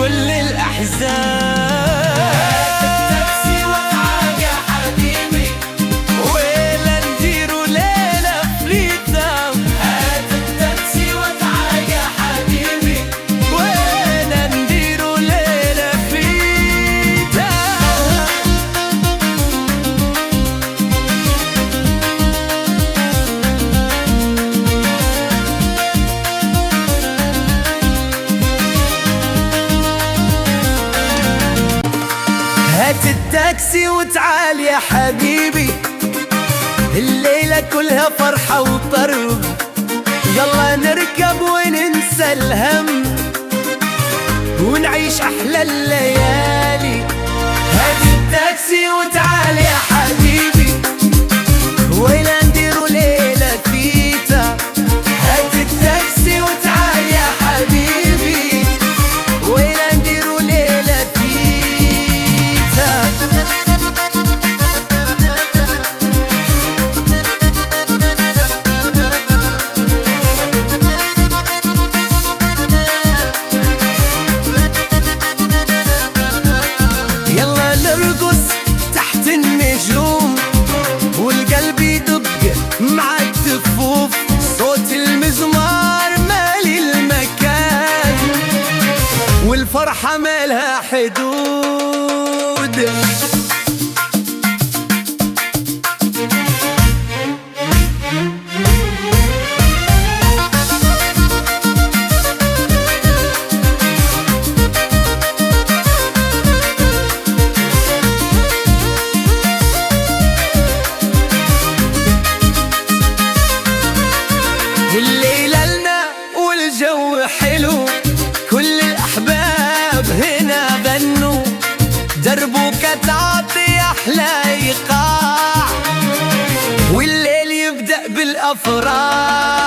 كل الأحزان. هات التاكسي وتعال يا حبيبي، الليلة كلها فرحة وطرب، يلا نركب وننسى الهم ونعيش أحلى الليالي. هات التاكسي وتعال يا حبيبي، ويلا نديروا ليلة فيتا. هات التاكسي وتعال يا حبيبي، ويلا نديروا ليلة فيتا. يلا نرقص تحت النجوم والقلب يدق مع الدفوف، صوت المزمار مالي المكان والفرحة مالها حدود. والليلة لنا والجو حلو، كل الأحباب هنا غنوا، دربك تعطي أحلى إيقاع والليل يبدأ بالأفراح.